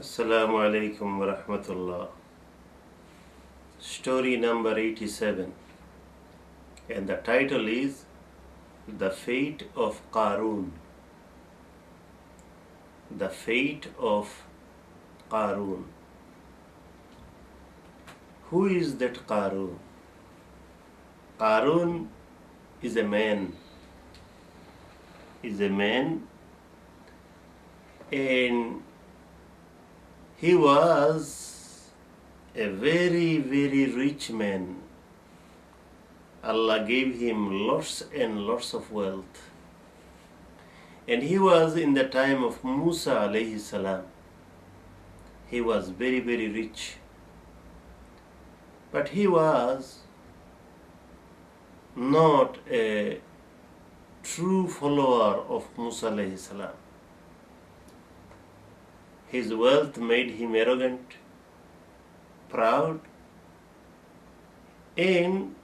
Assalamu alaikum wa rahmatullah. Story number 87, and the title is The Fate of Qaroon. The Fate of Qaroon. Who is that Qaroon? Qaroon is a man. And he was a very, very rich man. Allah gave him lots and lots of wealth. And he was in the time of Musa alayhi salam. He was very, very rich. But he was not a true follower of Musa alayhi salam. His wealth made him arrogant, proud, and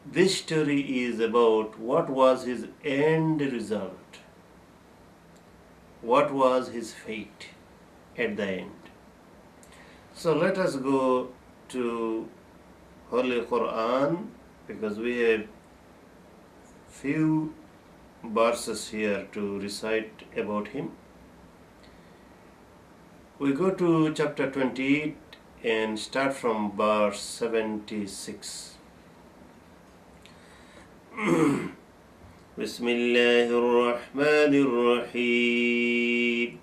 this story is about what was his end result, what was his fate at the end. So let us go to Holy Quran, because we have few verses here to recite about him. We go to chapter 28 and start from verse 76. Bismillahir Rahmanir Rahim.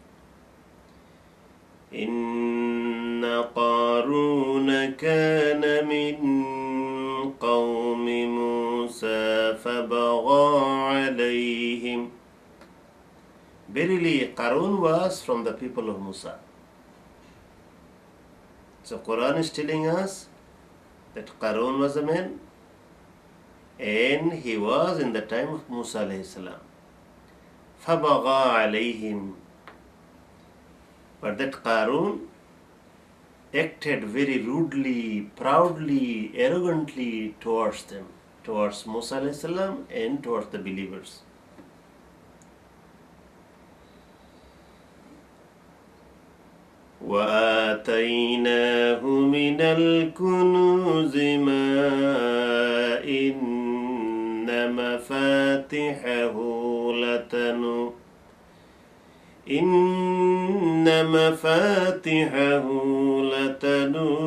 Inna Qaroon kana min qawmi Musa fabagha alayhim. Verily, Qaroon was from the people of Musa. So Quran is telling us that Qaroon was a man, and he was in the time of Musa alayhi salam. فَبَغَى عَلَيْهِمْ. But that Qaroon acted very rudely, proudly, arrogantly towards them, towards Musa alayhi salam and towards the believers. وَآتَيْنَاهُ مِنَ الْكُنُوزِ مَا إِنَّ مَفَاتِحَهُ لَتَنُوءُ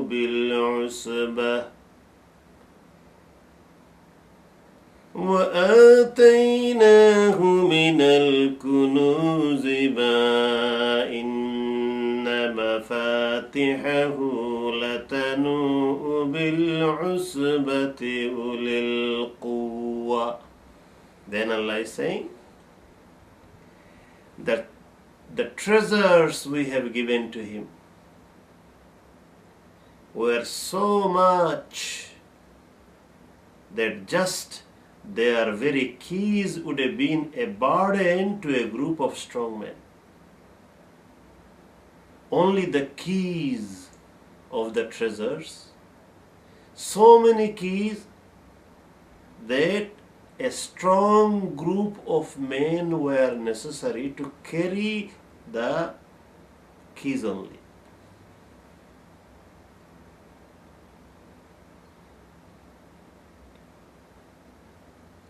بِالْعُصْبَةِ وَآتَيْنَاهُ مِنَ الْكُنُوزِ مَا إِنَّ مَفَاتِحَهُ لَتَنُوءُ بِالْعُصْبَةِ أُولِي الْقُوَّةِ. Then Allah is saying that the treasures we have given to him were so much that just their very keys would have been a burden to a group of strong men. Only the keys of the treasures, so many keys that a strong group of men were necessary to carry the keys only.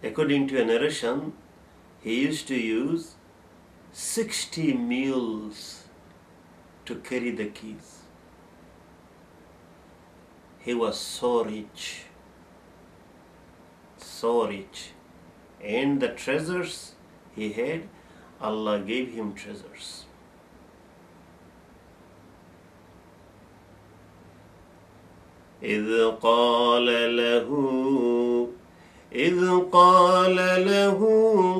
According to a narration, he used to use 60 mules to carry the keys. He was so rich, and the treasures he had, Allah gave him treasures. إِذْ قال له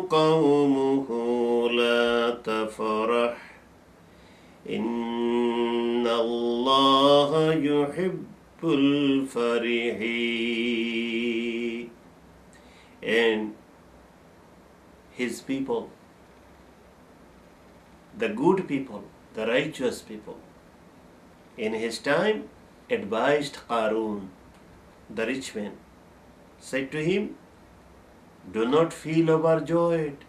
قومه لا تفرح إن الله يحب الفرحين. And his people, the good people, the righteous people, in his time advised Qaroon, the rich man, said to him, "Do not feel overjoyed.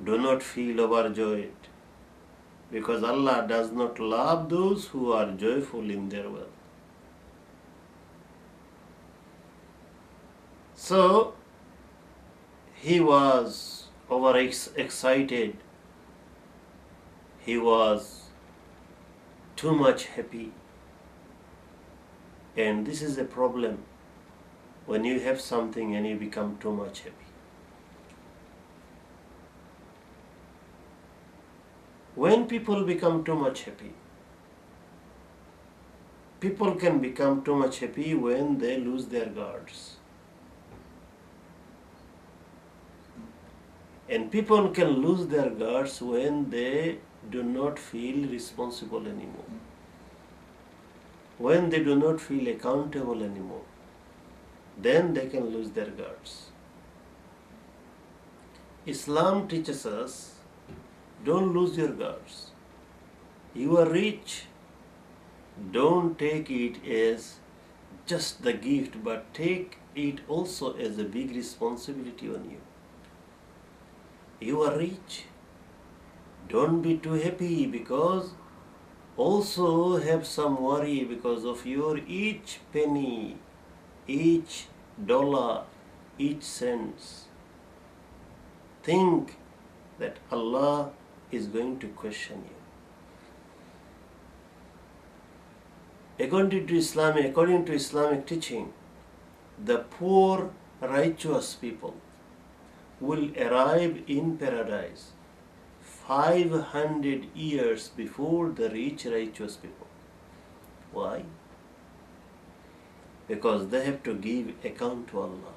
do not feel overjoyed, because Allah does not love those who are joyful in their wealth. So he was overexcited. He was too much happy. And this is a problem when you have something and you become too much happy. When people become too much happy, people can become too much happy when they lose their guards. And people can lose their guards when they do not feel responsible anymore, when they do not feel accountable anymore. Then they can lose their guards. Islam teaches us, don't lose your guards. You are rich. Don't take it as just the gift, but take it also as a big responsibility on you. You are rich. Don't be too happy, because also have some worry because of your each penny, each dollar, each cent. Think that Allah is going to question you. According to Islamic teaching, the poor righteous people will arrive in paradise 500 years before the rich righteous people. Why? Because they have to give account to Allah.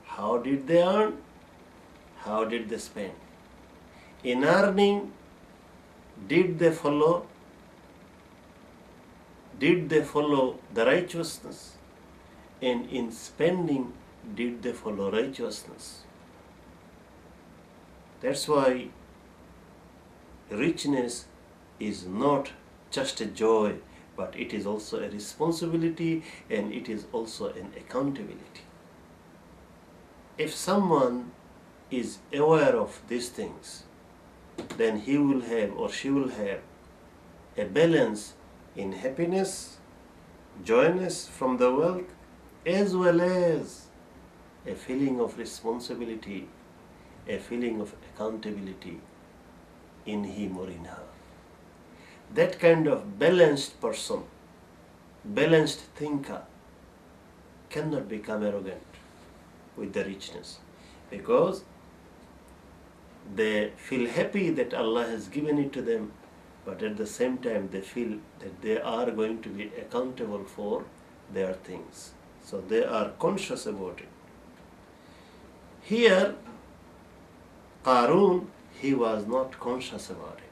How did they earn? How did they spend? In earning, did they follow the righteousness? And in spending, did they follow righteousness? That's why richness is not just a joy, but it is also a responsibility, and it is also an accountability. If someone is aware of these things, then he will have, or she will have, a balance in happiness, joyness from the wealth, as well as a feeling of responsibility, a feeling of accountability in him or in her. That kind of balanced person, balanced thinker, cannot become arrogant with the richness, because they feel happy that Allah has given it to them, but at the same time they feel that they are going to be accountable for their things. So they are conscious about it. Here, Qaroon, he was not conscious about it.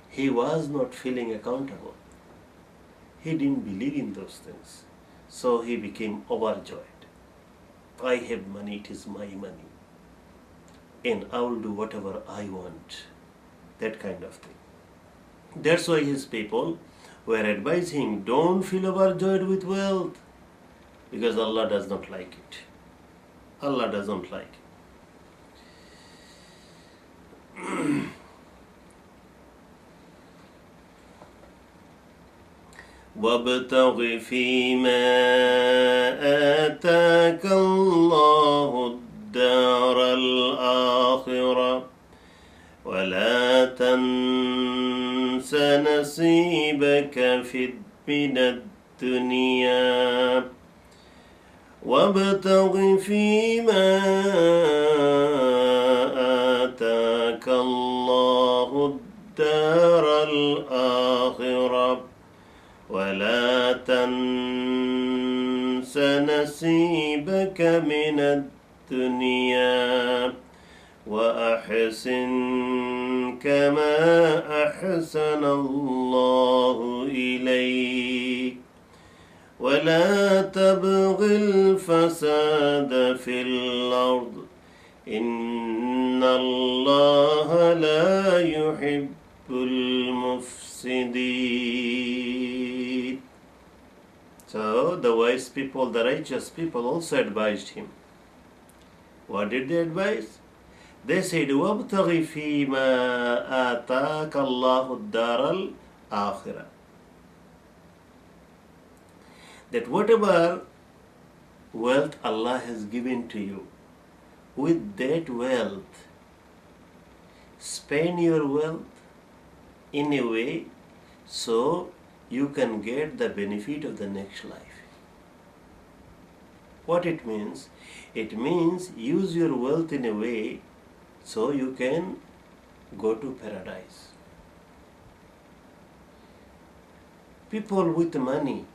He was not feeling accountable. He didn't believe in those things. So he became overjoyed. I have money, it is my money, and I will do whatever I want. That kind of thing. That's why his people were advising, don't feel overjoyed with wealth, because Allah does not like it. Allah doesn't like it. وابتغ فيما آتاك الله الدار الآخرة ولا تنس نصيبك من الدنيا وابتغ فيما آتاك الله الدار الآخرة ولا تنس نصيبك من الدنيا وأحسن كما أحسن الله إليك ولا تبغ الفساد في الأرض إن الله لا يحب المفسدين. So the wise people, the righteous people also advised him. What did they advise? They said, وَابْتَغِ فِي مَا آتَاكَ اللَّهُ الدَّارَ الْآخِرَةِ. That whatever wealth Allah has given to you, with that wealth, spend your wealth in a way so you can get the benefit of the next life. What it means? It means use your wealth in a way so you can go to paradise. People with money,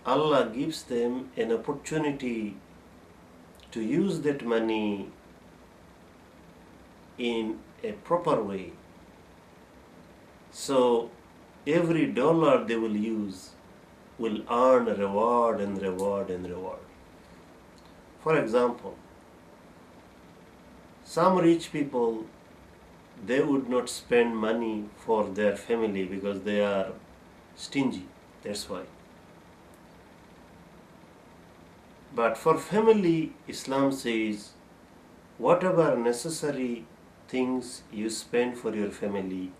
Allah gives them an opportunity to use that money in a proper way. So every dollar they will use will earn reward and reward and reward. For example, some rich people, they would not spend money for their family because they are stingy. That's why. But for family, Islam says, whatever necessary things you spend for your family,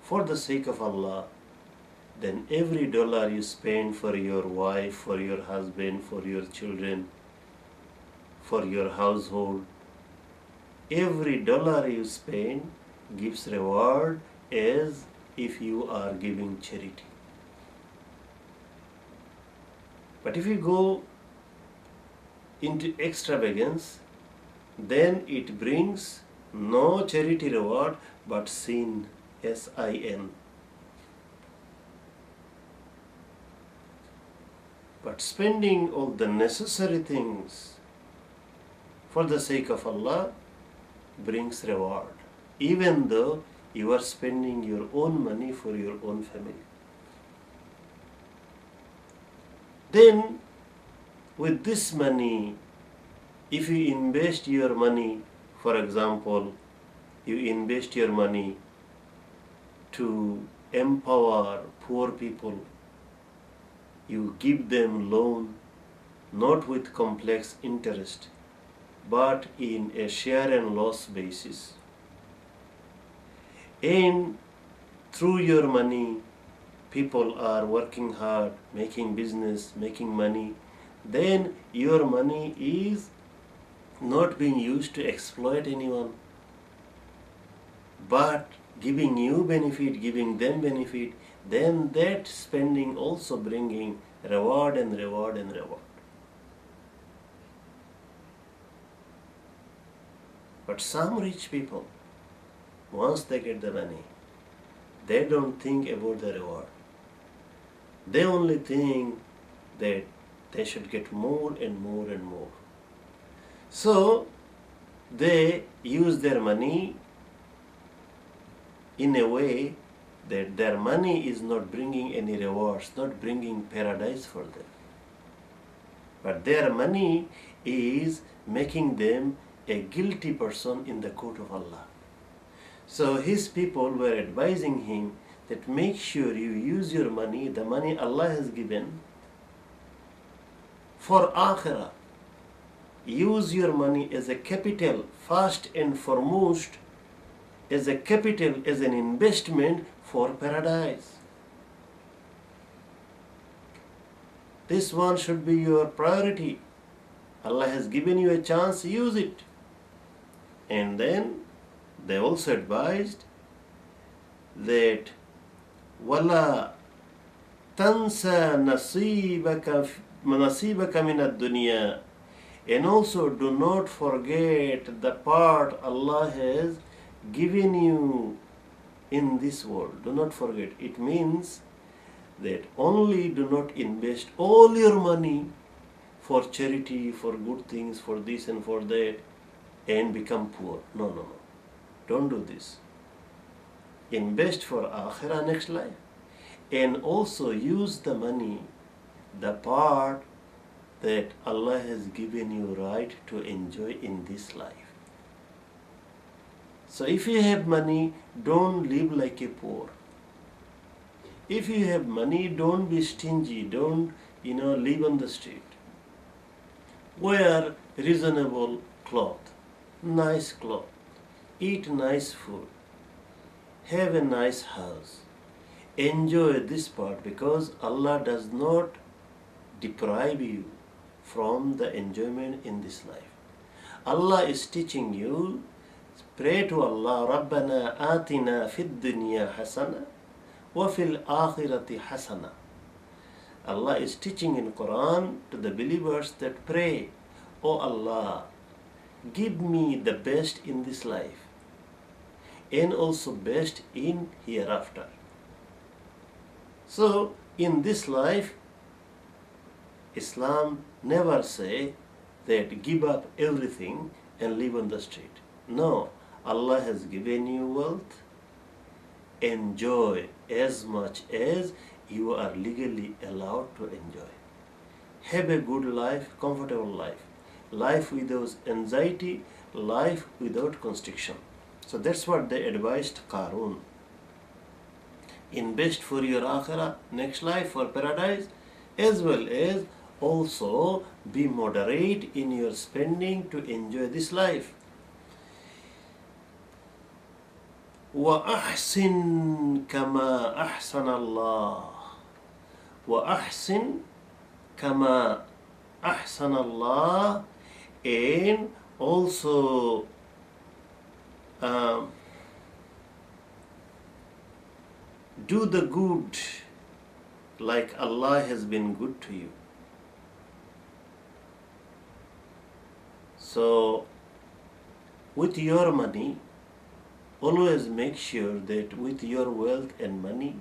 for the sake of Allah, then every dollar you spend for your wife, for your husband, for your children, for your household, every dollar you spend gives reward as if you are giving charity. But if you go into extravagance, then it brings no charity reward but sin, S-I-N. But spending all the necessary things for the sake of Allah brings reward, even though you are spending your own money for your own family. Then, with this money, if you invest your money, for example, you invest your money to empower poor people, you give them loan, not with complex interest, but in a share and loss basis. And through your money, people are working hard, making business, making money. Then your money is not being used to exploit anyone, but giving you benefit, giving them benefit. Then that spending also bringing reward and reward and reward. But some rich people, once they get the money, they don't think about the reward. They only think that they should get more and more and more. So they use their money in a way that their money is not bringing any rewards, not bringing paradise for them. But their money is making them a guilty person in the court of Allah. So his people were advising him that make sure you use your money, the money Allah has given, for akhirah. Use your money as a capital, first and foremost, as a capital, as an investment for paradise. This one should be your priority. Allah has given you a chance, use it. And then they also advised that وَلَا تَنْسَى نَصِيبَكَ مِنَ الدُّنْيَا, and also do not forget the part Allah has given you in this world. Do not forget. It means that only do not invest all your money for charity, for good things, for this and for that, and become poor. No, no, no. Don't do this. Invest for akhirah, next life, and also use the money, the part that Allah has given you right to enjoy in this life. So if you have money, don't live like a poor. If you have money, don't be stingy. Don't, live on the street. Where reasonable, nice cloth, eat nice food, have a nice house. Enjoy this part because Allah does not deprive you from the enjoyment in this life. Allah is teaching you, pray to Allah, Rabbana atina fid dunya hasana wa fil akhirati hasana. Allah is teaching in Quran to the believers that pray, O Allah, give me the best in this life and also best in hereafter. So in this life, Islam never say that give up everything and live on the street. No, Allah has given you wealth. Enjoy as much as you are legally allowed to enjoy. Have a good life, comfortable life. Life without anxiety, life without constriction. So that's what they advised Qaroon. Invest for your akhirah, next life, for paradise, as well as also be moderate in your spending to enjoy this life. وَأَحْسِن كَمَا أَحْسَنَ اللَّهُ وَأَحْسِن كَمَا أَحْسَنَ اللَّهُ, and also do the good like Allah has been good to you. So with your money, always make sure that with your wealth and money,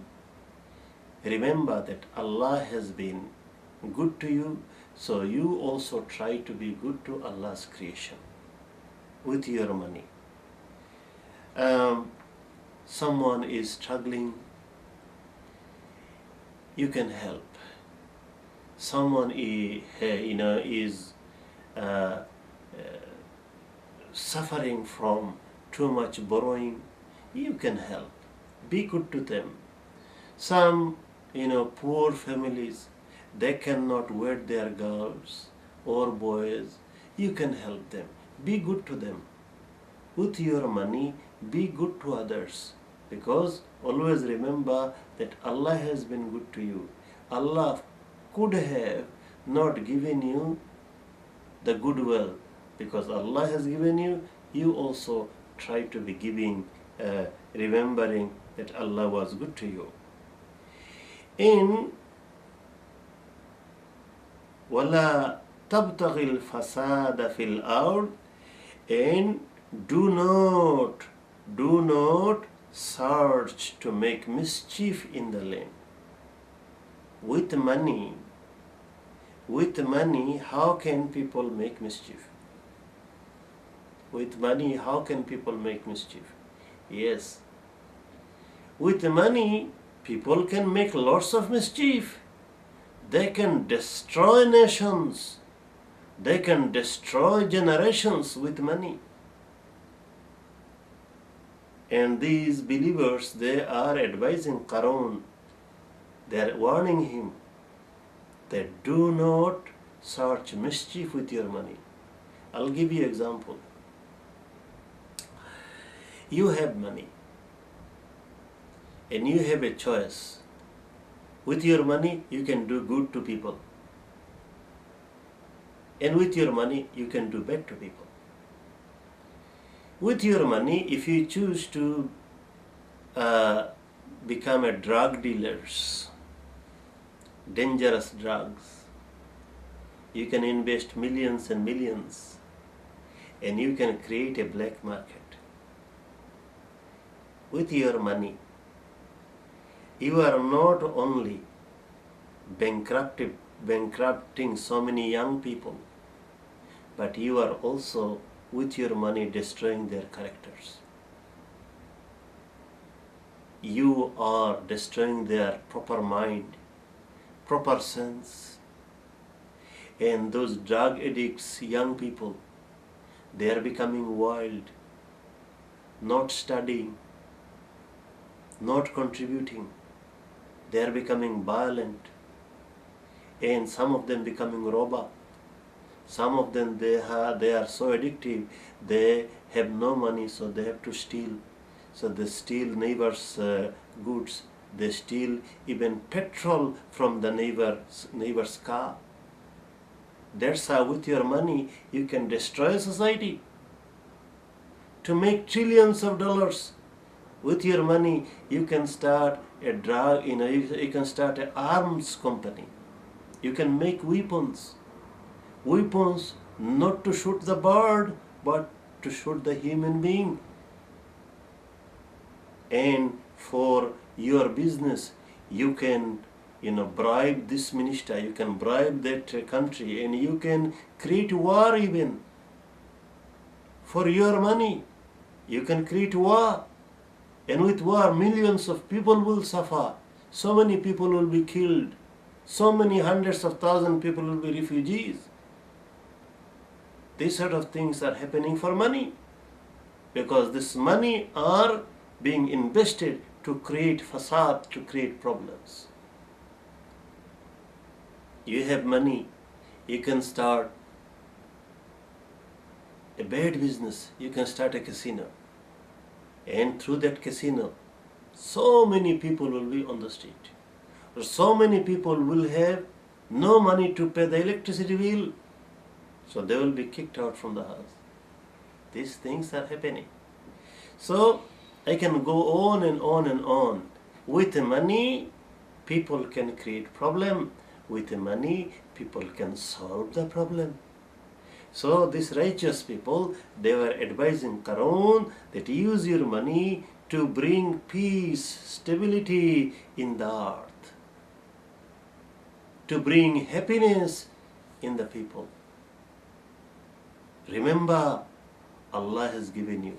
remember that Allah has been good to you, so you also try to be good to Allah's creation with your money. Someone is struggling, you can help. Someone is suffering from too much borrowing, you can help. Be good to them. Some poor families, they cannot wed their girls or boys, you can help them. Be good to them. With your money, be good to others, because always remember that Allah has been good to you. Allah could have not given you the good wealth, because Allah has given you, you also try to be giving, remembering that Allah was good to you. In وَلَا تَبْتَغِ الْفَسَادَ فِي الْأَرْضِ, and do not search to make mischief in the land. With money, how can people make mischief? With money, how can people make mischief? Yes. With money, people can make lots of mischief. They can destroy nations. They can destroy generations with money. And these believers, they are advising Qaroon. They are warning him that do not search mischief with your money. I'll give you an example. You have money and you have a choice. With your money, you can do good to people. And with your money, you can do bad to people. With your money, if you choose to become a drug dealer, dangerous drugs, you can invest millions and millions, and you can create a black market. With your money, you are not only bankrupting so many young people, but you are also, with your money, destroying their characters. You are destroying their proper mind, proper sense. And those drug addicts, young people, they are becoming wild, not studying, not contributing. They are becoming violent, and some of them becoming robber. Some of them, they are so addictive, they have no money, so they have to steal. So they steal neighbors' goods. They steal even petrol from the neighbor's car. That's how with your money you can destroy society. To make trillions of dollars, with your money you can start a drug, you can start an arms company. You can make weapons. Weapons not to shoot the bird, but to shoot the human being. And for your business, you can bribe this minister, you can bribe that country, and you can create war even. For your money, you can create war. And with war, millions of people will suffer. So many people will be killed. So many hundreds of thousands people will be refugees. These sort of things are happening for money. Because this money are being invested to create facade, to create problems. You have money, you can start a bad business, you can start a casino. And through that casino, so many people will be on the street. Or so many people will have no money to pay the electricity bill. So they will be kicked out from the house. These things are happening. So I can go on and on and on. With the money, people can create problem. With the money, people can solve the problem. So these righteous people, they were advising Qaroon that use your money to bring peace, stability in the earth, to bring happiness in the people. Remember, Allah has given you.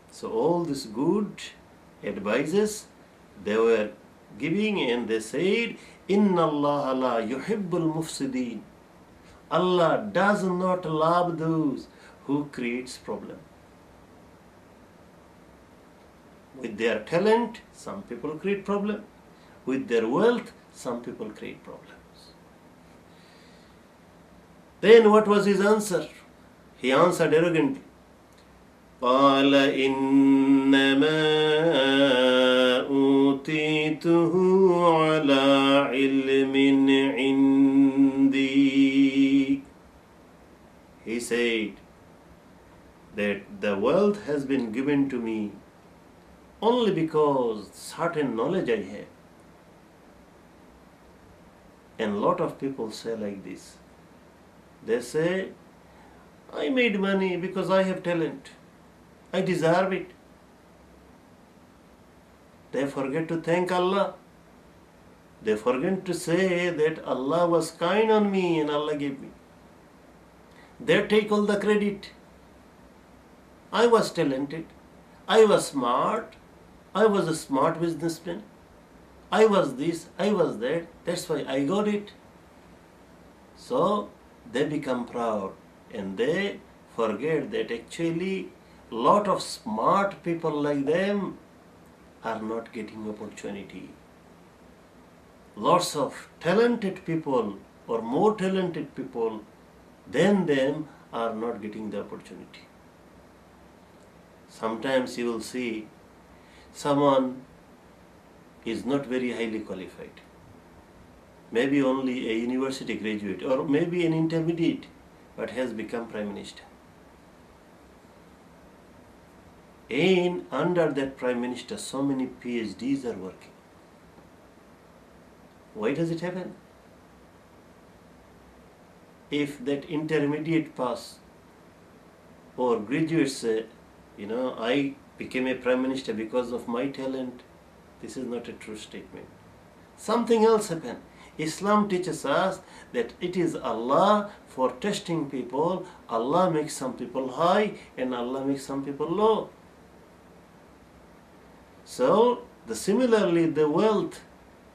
So all these good advices they were giving, and they said, Inna Allah la yuhibbul mufsideen. Allah does not love those who creates problem. With their talent, some people create problem. With their wealth, some people create problems. Then what was his answer? He answered arrogantly. قال إنما أوتيته على علم عندي. He said that the wealth has been given to me only because certain knowledge I have. And a lot of people say like this. They say, I made money because I have talent. I deserve it. They forget to thank Allah. They forget to say that Allah was kind on me and Allah gave me. They take all the credit. I was talented. I was smart. I was a smart businessman. I was this, I was that. That's why I got it. So they become proud and they forget that actually lot of smart people like them are not getting opportunity. Lots of talented people or more talented people than them are not getting the opportunity. Sometimes you will see someone is not very highly qualified. Maybe only a university graduate or maybe an intermediate, but has become Prime Minister. And under that Prime Minister, so many PhDs are working. Why does it happen? If that intermediate pass or graduate say, I became a Prime Minister because of my talent, this is not a true statement. Something else happened. Islam teaches us that it is Allah for testing people. Allah makes some people high and Allah makes some people low. So, similarly, the wealth,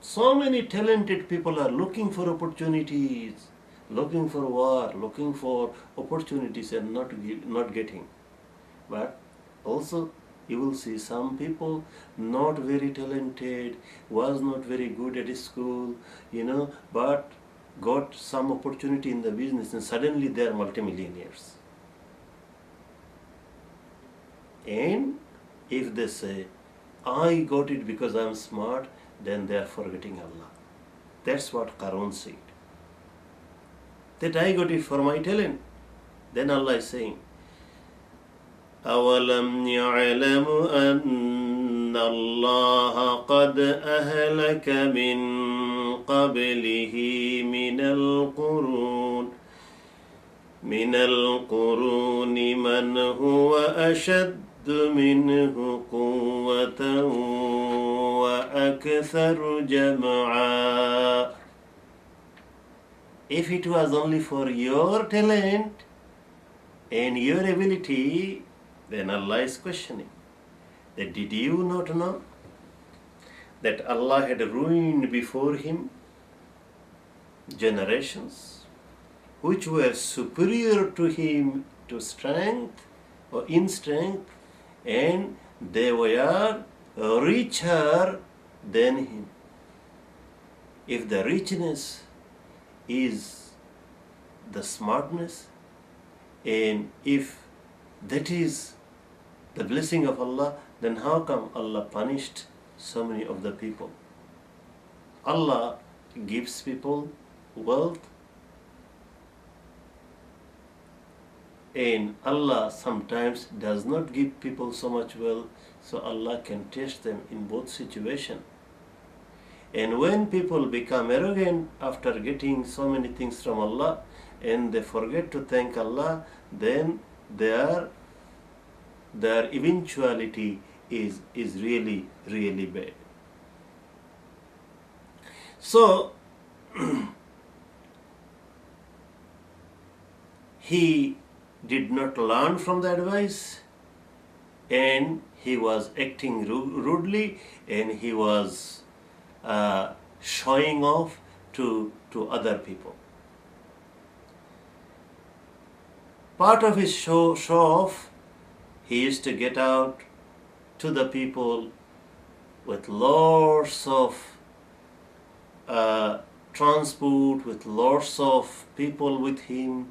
so many talented people are looking for opportunities, looking for war, looking for opportunities and not getting. But also, you will see some people not very talented, was not very good at school, but got some opportunity in the business and suddenly they are multimillionaires. And if they say, I got it because I am smart, then they are forgetting Allah. That's what Qaroon said. That I got it for my talent. Then Allah is saying, أَوَلَمْ يَعْلَمُ أَنَّ اللَّهَ قَدْ أَهْلَكَ مِنْ قَبْلِهِ مِنَ الْقُرُونِ مَنْ هُوَ أَشَدُّ مِنْهُ قُوَّةً وَأَكْثَرُ جَمْعًا. If it was only for your talent and your ability, then Allah is questioning that did you not know that Allah had ruined before him generations which were superior to him to strength or in strength, and they were richer than him. If the richness is the smartness, and if that is the blessing of Allah, then how come Allah punished so many of the people? Allah gives people wealth, and Allah sometimes does not give people so much wealth, so Allah can test them in both situations. And when people become arrogant after getting so many things from Allah and they forget to thank Allah, then their eventuality is really, really bad. So he did not learn from the advice, and he was acting rudely, and he was showing off to other people. Part of his show off, he used to get out to the people with lots of transport, with lots of people with him,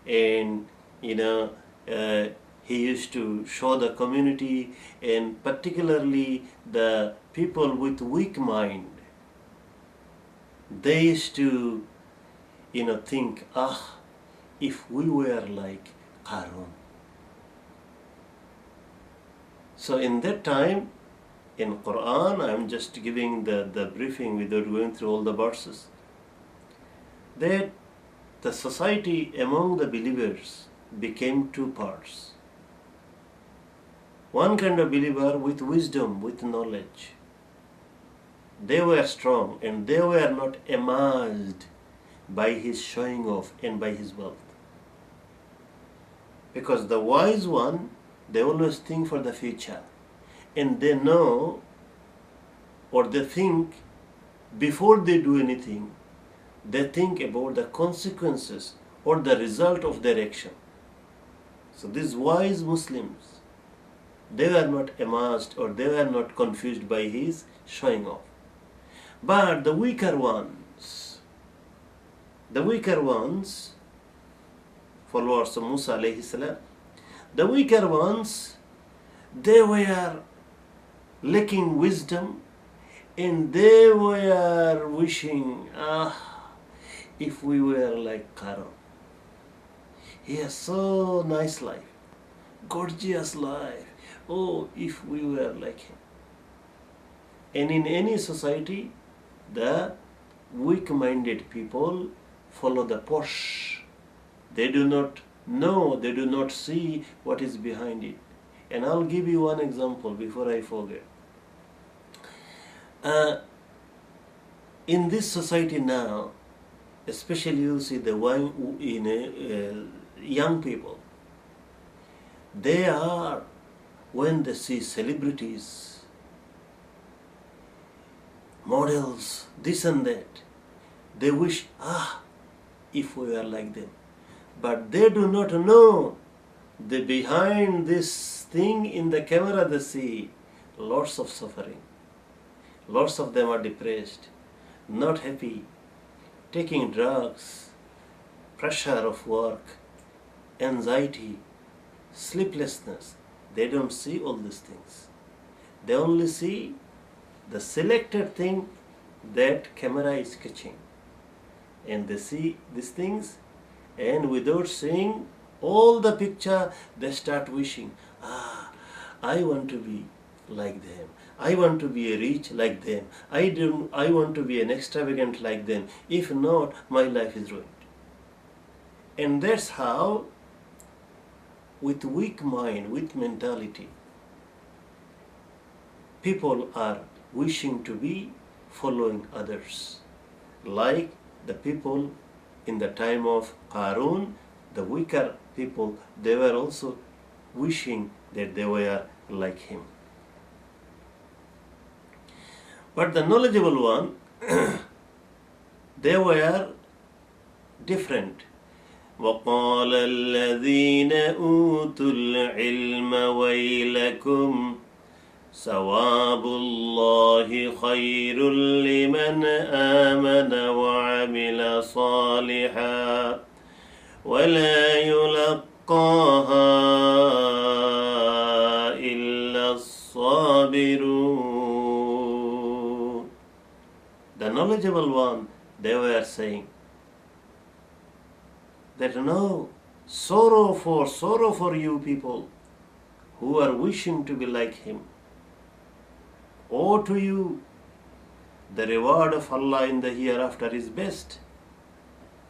and he used to show the community, and particularly the people with weak mind, they used to think, if we were like Qaroon. So in that time, in Quran, I am just giving the briefing without going through all the verses, that the society among the believers became two parts. One kind of believer with wisdom, with knowledge. They were strong and they were not amazed by his showing off and by his wealth. Because the wise one, they always think for the future, and they know, or they think before they do anything, they think about the consequences or the result of their action. So these wise Muslims, they were not amazed or they were not confused by his showing off. But the weaker ones, followers of Musa alayhi salam, the weaker ones, they were lacking wisdom, and they were wishing, if we were like Qaroon. He has so nice life, gorgeous life. Oh, if we were like him. And in any society, the weak-minded people follow the posh. They do not know, they do not see what is behind it. And I'll give you one example before I forget. In this society now, especially you see the young people, they are, when they see celebrities, models, this and that, they wish, if we were like them. But they do not know that behind this thing in the camera they see lots of suffering. Lots of them are depressed, not happy, taking drugs, pressure of work, anxiety, sleeplessness. They don't see all these things. They only see the selected thing that camera is catching. And they see these things, and without seeing all the picture, they start wishing, I want to be like them. I want to be rich like them. I want to be an extravagant like them. If not, my life is ruined. And that's how, with weak mind, with mentality, people are wishing to be following others. Like the people in the time of Qaroon, the weaker people, they were also wishing that they were like him. But the knowledgeable one, they were different. وَقَالَ الَّذِينَ أُوتُوا الْعِلْمَ وَيْلَكُمْ ثواب الله خير لمن آمن وعمل صالحا ولا يلقاها إلا الصابرون. The knowledgeable one, they were saying that no, sorrow for you people who are wishing to be like him. Woe to you, the reward of Allah in the hereafter is best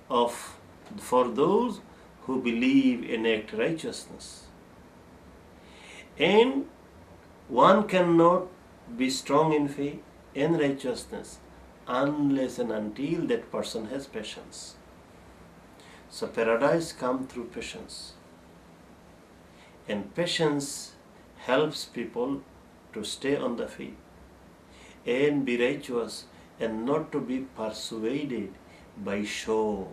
for those who believe and act righteousness. And one cannot be strong in faith and righteousness unless and until that person has patience. So paradise comes through patience. And patience helps people to stay on the faith and be righteous and not to be persuaded by show,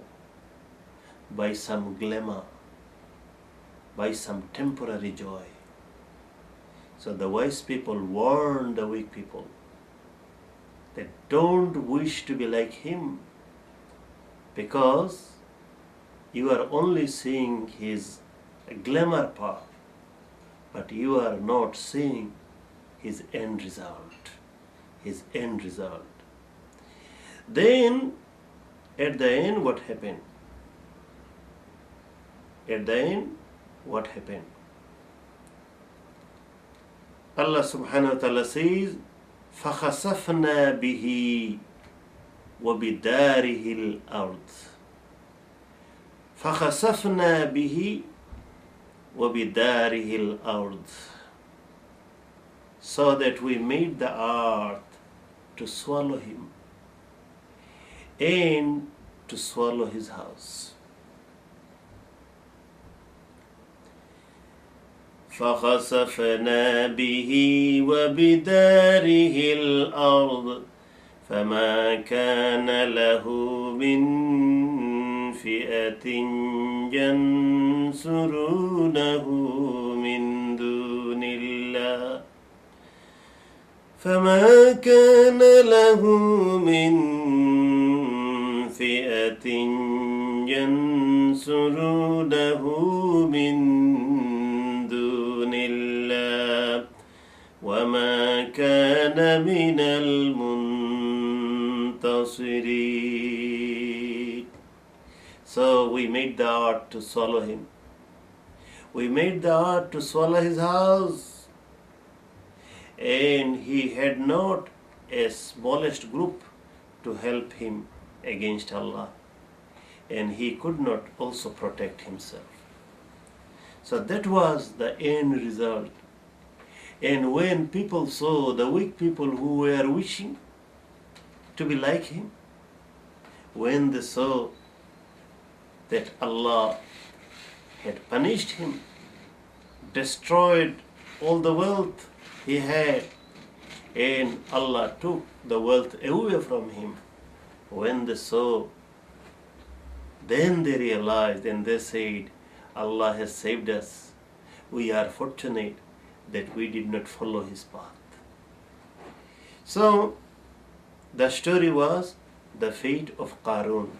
by some glamour, by some temporary joy. So the wise people warn the weak people that don't wish to be like him, because you are only seeing his glamour part, but you are not seeing his end result. His end result. Then, at the end, what happened? At the end, what happened? Allah subhanahu wa ta'ala says, فَخَسَفْنَا بِهِ وَبِدَارِهِ الْأَرْضِ فَخَسَفْنَا بِهِ وَبِدَارِهِ الْأَرْضِ. So that we made the earth to swallow him and to swallow his house. فَخَسَفْنَا بِهِ وَبِدَارِهِ الْأَرْضِ فَمَا كَانَ لَهُ مِنْ فِئَةٍ يَنْصُرُونَهُ مِنْ دُونِ اللَّهِ فما كان له من فئة ينصرونه من دون الله وما كان من المنتصرين. So we made the earth to swallow him. We made the earth to swallow his house. And he had not a smallest group to help him against Allah, and he could not also protect himself. So that was the end result. And when people saw the weak people who were wishing to be like him, when they saw that Allah had punished him, destroyed all the wealth he had, and Allah took the wealth away from him, when they saw, then they realized and they said, Allah has saved us. We are fortunate that we did not follow his path. So the story was the fate of Qaroon,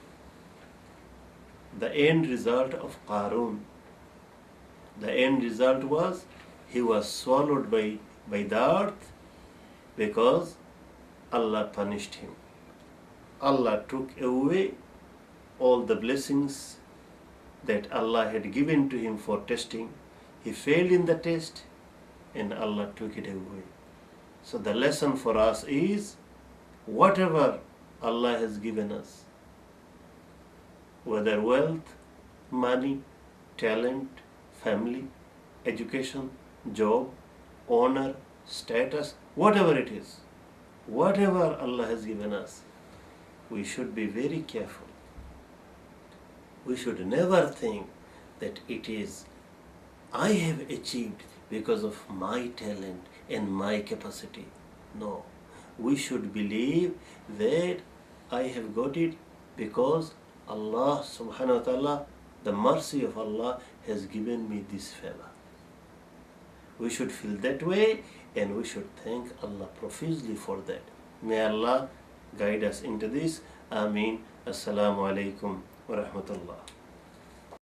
the end result of Qaroon. The end result was he was swallowed by the earth because Allah punished him. Allah took away all the blessings that Allah had given to him for testing. He failed in the test and Allah took it away. So the lesson for us is, whatever Allah has given us, whether wealth, money, talent, family, education, job, honor, status, whatever it is, whatever Allah has given us, we should be very careful. We should never think that it is I have achieved because of my talent and my capacity. No, we should believe that I have got it because Allah subhanahu wa ta'ala, the mercy of Allah, has given me this favor. We should feel that way and we should thank Allah profusely for that. May Allah guide us into this. Ameen. Assalamu alaikum wa rahmatullah.